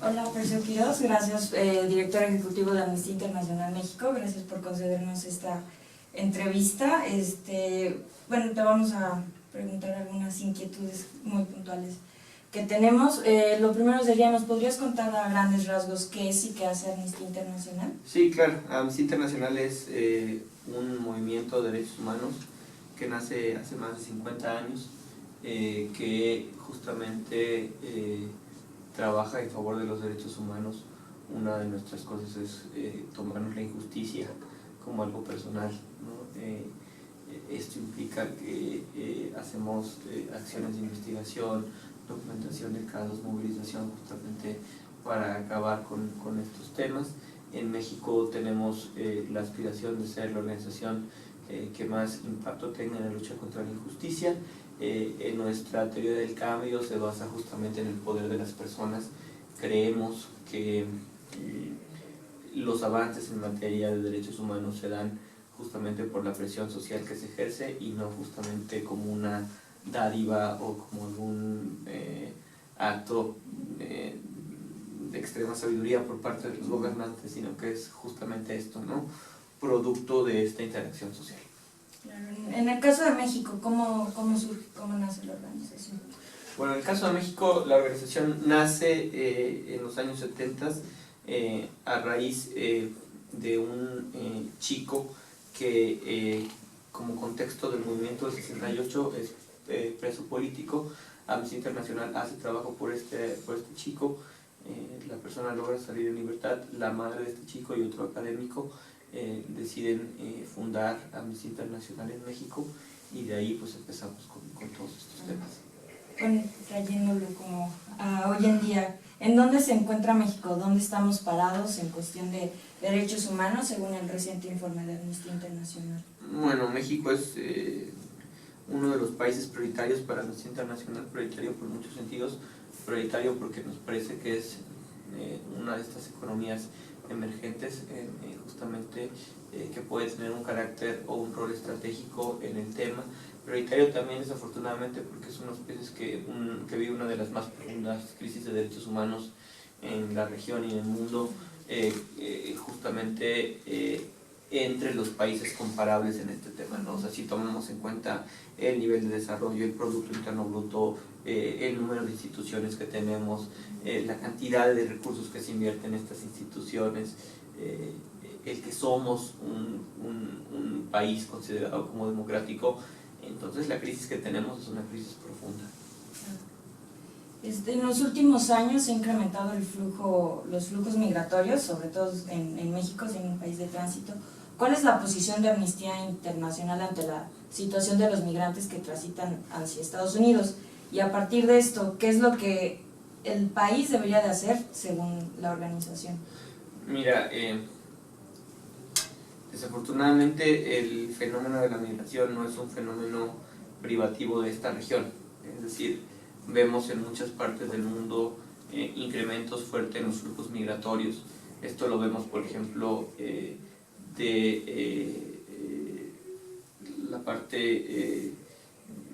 Hola, Perseo Quiroz, gracias, director ejecutivo de Amnistía Internacional México, gracias por concedernos esta entrevista. Bueno, te vamos a preguntar algunas inquietudes muy puntuales que tenemos. Lo primero sería, ¿nos podrías contar a grandes rasgos qué es y qué hace Amnistía Internacional? Sí, claro. Amnistía Internacional es un movimiento de derechos humanos que nace hace más de 50 años, que justamente trabaja en favor de los derechos humanos. Una de nuestras cosas es tomarnos la injusticia como algo personal, ¿no? Esto implica que hacemos acciones de investigación, documentación de casos, movilización justamente para acabar con estos temas. En México tenemos la aspiración de ser la organización que más impacto tenga en la lucha contra la injusticia. En nuestra teoría del cambio se basa justamente en el poder de las personas. Creemos que los avances en materia de derechos humanos se dan justamente por la presión social que se ejerce y no justamente como una dádiva o como algún acto de extrema sabiduría por parte de los gobernantes, sino que es justamente esto, ¿no? Producto de esta interacción social. Claro. En el caso de México, ¿cómo surge, cómo nace la organización? Bueno, en el caso de México, la organización nace en los años 70 a raíz de un chico que como contexto del movimiento del 68 es preso político. Amnistía Internacional hace trabajo por este chico. La persona logra salir en libertad. La madre de este chico y otro académico deciden fundar Amnistía Internacional en México, y de ahí pues empezamos con todos estos temas. Bueno, trayéndolo como a hoy en día, ¿en dónde se encuentra México? ¿Dónde estamos parados en cuestión de derechos humanos según el reciente informe de Amnistía Internacional? Bueno, México es uno de los países prioritarios para Amnistía Internacional, prioritario por muchos sentidos, prioritario porque nos parece que es una de estas economías emergentes justamente que puede tener un carácter o un rol estratégico en el tema. Prioritario también, desafortunadamente, porque es uno de los países que vive una de las más profundas crisis de derechos humanos en la región y en el mundo, justamente entre los países comparables en este tema, ¿no? O sea, si tomamos en cuenta el nivel de desarrollo, el Producto Interno Bruto, el número de instituciones que tenemos, la cantidad de recursos que se invierten en estas instituciones, el que somos un país considerado como democrático, entonces la crisis que tenemos es una crisis profunda. En los últimos años se ha incrementado los flujos migratorios, sobre todo en México, siendo un país de tránsito. ¿Cuál es la posición de Amnistía Internacional ante la situación de los migrantes que transitan hacia Estados Unidos? Y a partir de esto, ¿qué es lo que el país debería de hacer según la organización? Mira, desafortunadamente el fenómeno de la migración no es un fenómeno privativo de esta región. Es decir, vemos en muchas partes del mundo incrementos fuertes en los flujos migratorios. Esto lo vemos, por ejemplo, de la parte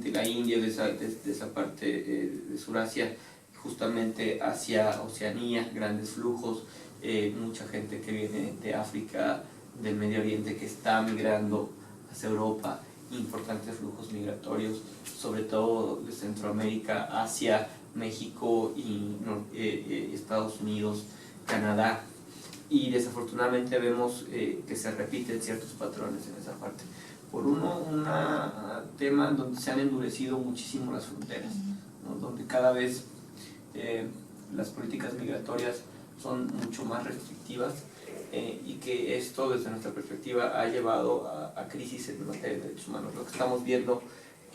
de la India, de esa parte de Surasia, justamente hacia Oceanía, grandes flujos, mucha gente que viene de África, del Medio Oriente, que está migrando hacia Europa, importantes flujos migratorios, sobre todo de Centroamérica hacia México y Estados Unidos, Canadá, y desafortunadamente vemos que se repiten ciertos patrones en esa parte. Por un tema donde se han endurecido muchísimo las fronteras, ¿no? Donde cada vez las políticas migratorias son mucho más restrictivas, y que esto desde nuestra perspectiva ha llevado a crisis en materia de derechos humanos. Lo que estamos viendo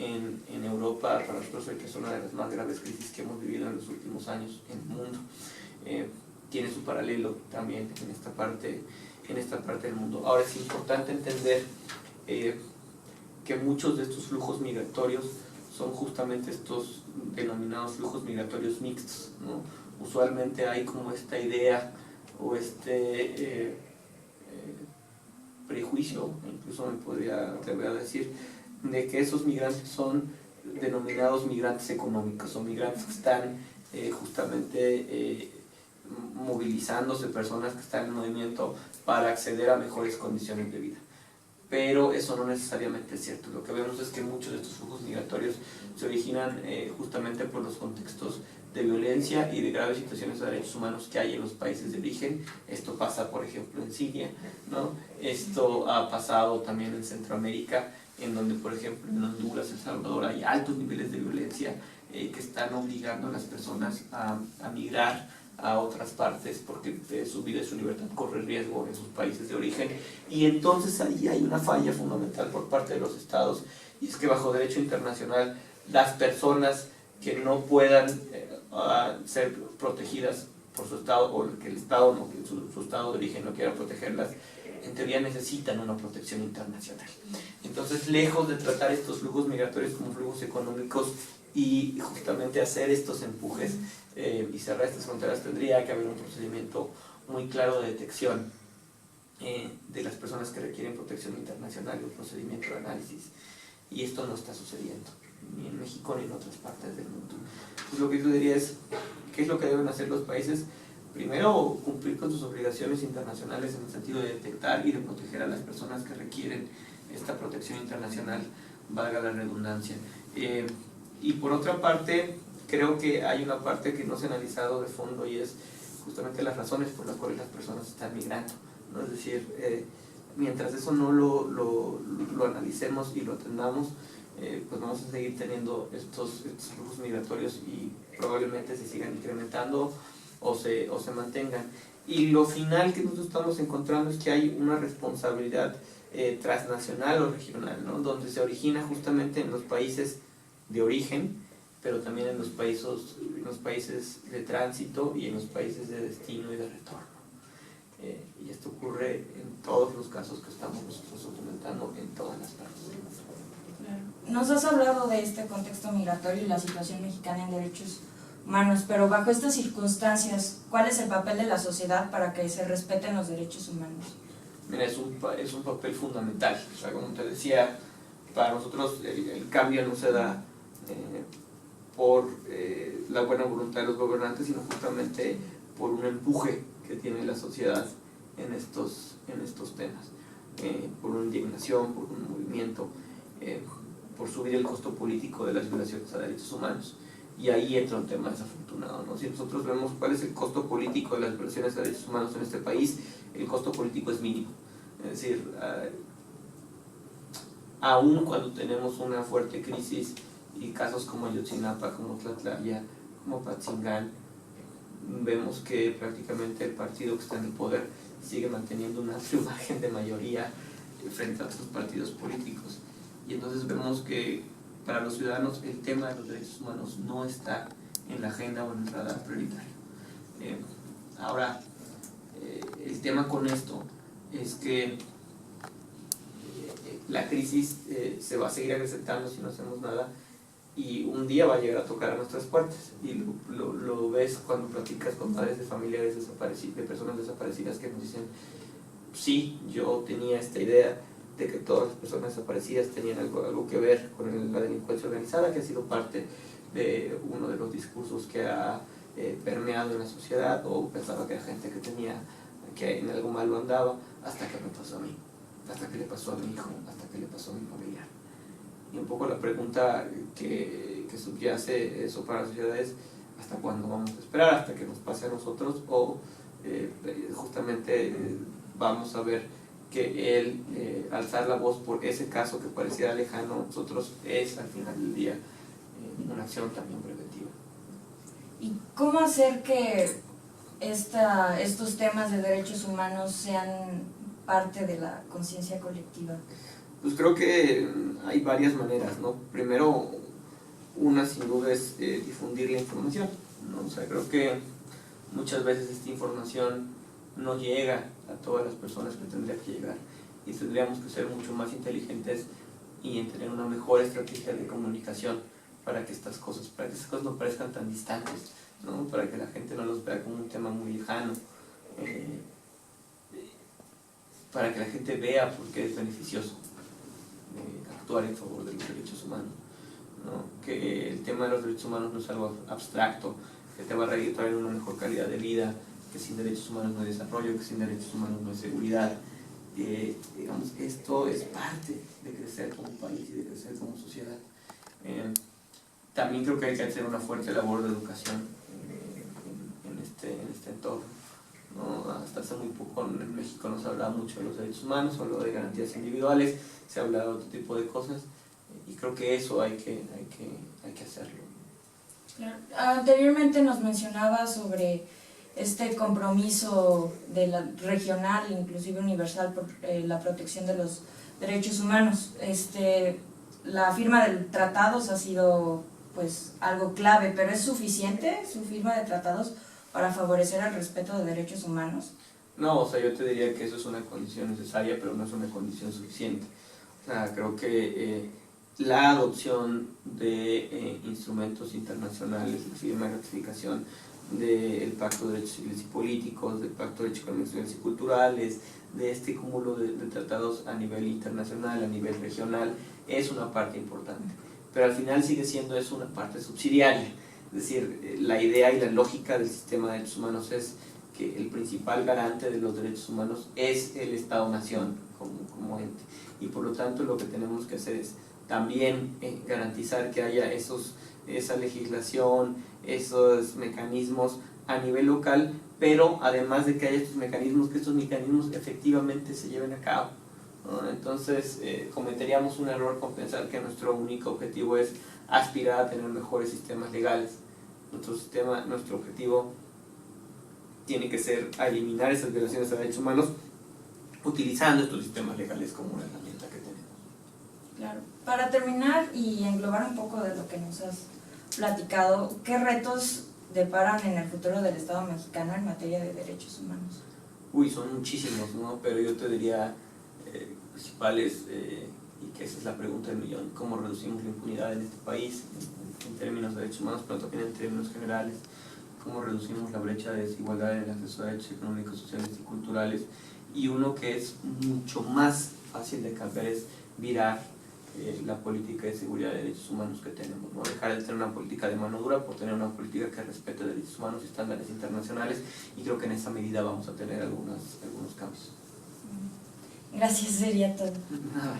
en Europa para nosotros es una de las más graves crisis que hemos vivido en los últimos años en el mundo. Tiene su paralelo también en esta parte del mundo. Ahora es importante entender que muchos de estos flujos migratorios son justamente estos denominados flujos migratorios mixtos, ¿no? Usualmente hay como esta idea o prejuicio, incluso me podría atrever a decir, de que esos migrantes son denominados migrantes económicos o migrantes que están justamente movilizándose personas que están en movimiento para acceder a mejores condiciones de vida. Pero eso no necesariamente es cierto. Lo que vemos es que muchos de estos flujos migratorios se originan justamente por los contextos de violencia y de graves situaciones de derechos humanos que hay en los países de origen. Esto pasa, por ejemplo, en Siria, ¿no? Esto ha pasado también en Centroamérica, en donde, por ejemplo, en Honduras, El Salvador, hay altos niveles de violencia que están obligando a las personas a migrar a otras partes porque su vida y su libertad corre riesgo en sus países de origen. Y entonces ahí hay una falla fundamental por parte de los estados, y es que bajo derecho internacional las personas que no puedan ser protegidas por su estado, o que el estado, no, que su estado de origen no quiera protegerlas, en teoría necesitan una protección internacional. Entonces, lejos de tratar estos flujos migratorios como flujos económicos y justamente hacer estos empujes y cerrar estas fronteras, tendría que haber un procedimiento muy claro de detección de las personas que requieren protección internacional y un procedimiento de análisis. Y esto no está sucediendo, ni en México ni en otras partes del mundo. Pues lo que yo diría es, ¿qué es lo que deben hacer los países? Primero, cumplir con sus obligaciones internacionales en el sentido de detectar y de proteger a las personas que requieren esta protección internacional, valga la redundancia. Y por otra parte, creo que hay una parte que no se ha analizado de fondo, y es justamente las razones por las cuales las personas están migrando, ¿no? Es decir, mientras eso no lo analicemos y lo atendamos, pues vamos a seguir teniendo estos flujos migratorios y probablemente se sigan incrementando o se mantengan. Y lo final que nosotros estamos encontrando es que hay una responsabilidad transnacional o regional, ¿no? Donde se origina justamente en los países de origen, pero también en los países de tránsito y en los países de destino y de retorno. Y esto ocurre en todos los casos que estamos nosotros documentando en todas las partes. Nos has hablado de este contexto migratorio y la situación mexicana en derechos humanos, pero bajo estas circunstancias, ¿cuál es el papel de la sociedad para que se respeten los derechos humanos? Mira, es un papel fundamental. O sea, como te decía, para nosotros el cambio no se da por la buena voluntad de los gobernantes, sino justamente por un empuje que tiene la sociedad en estos temas, por una indignación, por un movimiento, por subir el costo político de las violaciones a derechos humanos. Y ahí entra un tema desafortunado, ¿no? Si nosotros vemos cuál es el costo político de las violaciones a derechos humanos en este país, el costo político es mínimo. Es decir, aún cuando tenemos una fuerte crisis y casos como Ayotzinapa, como Tlatlaya, como Patzingán, vemos que prácticamente el partido que está en el poder sigue manteniendo una amplia margen de mayoría frente a otros partidos políticos. Y entonces vemos que para los ciudadanos el tema de los derechos humanos no está en la agenda o en el radar prioritario. Ahora, el tema con esto es que la crisis se va a seguir acrecentando si no hacemos nada, y un día va a llegar a tocar a nuestras puertas, y lo ves cuando platicas con padres de familiares desaparecidos, de personas desaparecidas, que nos dicen: sí, yo tenía esta idea de que todas las personas desaparecidas tenían algo que ver con la delincuencia organizada, que ha sido parte de uno de los discursos que ha permeado en la sociedad, o pensaba que era gente que en algo malo andaba, hasta que me pasó a mí, hasta que le pasó a mi hijo, hasta que le pasó a mi familiar. Y un poco la pregunta que subyace eso para la sociedad es: ¿hasta cuándo vamos a esperar? ¿Hasta que nos pase a nosotros? ¿O justamente vamos a ver que el alzar la voz por ese caso que pareciera lejano a nosotros es al final del día una acción también preventiva? ¿Y cómo hacer que estos temas de derechos humanos sean parte de la conciencia colectiva? Pues creo que hay varias maneras, ¿no? Primero, una sin duda es difundir la información, ¿no? O sea, creo que muchas veces esta información no llega a todas las personas que tendría que llegar, y tendríamos que ser mucho más inteligentes y en tener una mejor estrategia de comunicación para que estas cosas no parezcan tan distantes, ¿no? Para que la gente no los vea como un tema muy lejano, para que la gente vea por qué es beneficioso actuar en favor de los derechos humanos, ¿no? Que el tema de los derechos humanos no es algo abstracto, que te va a traer una mejor calidad de vida, que sin derechos humanos no hay desarrollo, que sin derechos humanos no hay seguridad. Digamos, esto es parte de crecer como país y de crecer como sociedad. También creo que hay que hacer una fuerte labor de educación en este entorno, ¿no? Hasta hace muy poco en México no se hablaba mucho de los derechos humanos, se habló de garantías individuales, se hablaba de otro tipo de cosas, y creo que eso hay que hacerlo. Claro. Anteriormente nos mencionaba sobre este compromiso regional, inclusive universal, por la protección de los derechos humanos. La firma de tratados ha sido pues algo clave, pero ¿es suficiente su firma de tratados para favorecer el respeto de derechos humanos? No, o sea, yo te diría que eso es una condición necesaria, pero no es una condición suficiente. O sea, creo que la adopción de instrumentos internacionales, la firma de ratificación del Pacto de Derechos Civiles y Políticos, del Pacto de Derechos Económicos, Sociales y Culturales, de este cúmulo de tratados a nivel internacional, a nivel regional, es una parte importante. Pero al final sigue siendo eso una parte subsidiaria. Es decir, la idea y la lógica del sistema de derechos humanos es que el principal garante de los derechos humanos es el Estado-Nación como ente. Y por lo tanto lo que tenemos que hacer es también garantizar que haya esa legislación, esos mecanismos a nivel local, pero además de que haya estos mecanismos, que estos mecanismos efectivamente se lleven a cabo, ¿no? Entonces cometeríamos un error con pensar que nuestro único objetivo es aspirar a tener mejores sistemas legales. Nuestro objetivo tiene que ser a eliminar esas violaciones a derechos humanos utilizando estos sistemas legales como una herramienta que tenemos. Claro. Para terminar y englobar un poco de lo que nos has platicado, ¿qué retos deparan en el futuro del Estado mexicano en materia de derechos humanos? Uy, son muchísimos, ¿no? Pero yo te diría principales, y que esa es la pregunta del millón: ¿cómo reducimos la impunidad en este país en términos de derechos humanos, pero también en términos generales? ¿Cómo reducimos la brecha de desigualdad en el acceso a derechos económicos, sociales y culturales? Y uno que es mucho más fácil de cambiar es virar la política de seguridad de derechos humanos que tenemos, ¿no? Dejar de tener una política de mano dura por tener una política que respete derechos humanos y estándares internacionales, y creo que en esa medida vamos a tener algunos cambios. Gracias, sería todo. Nada.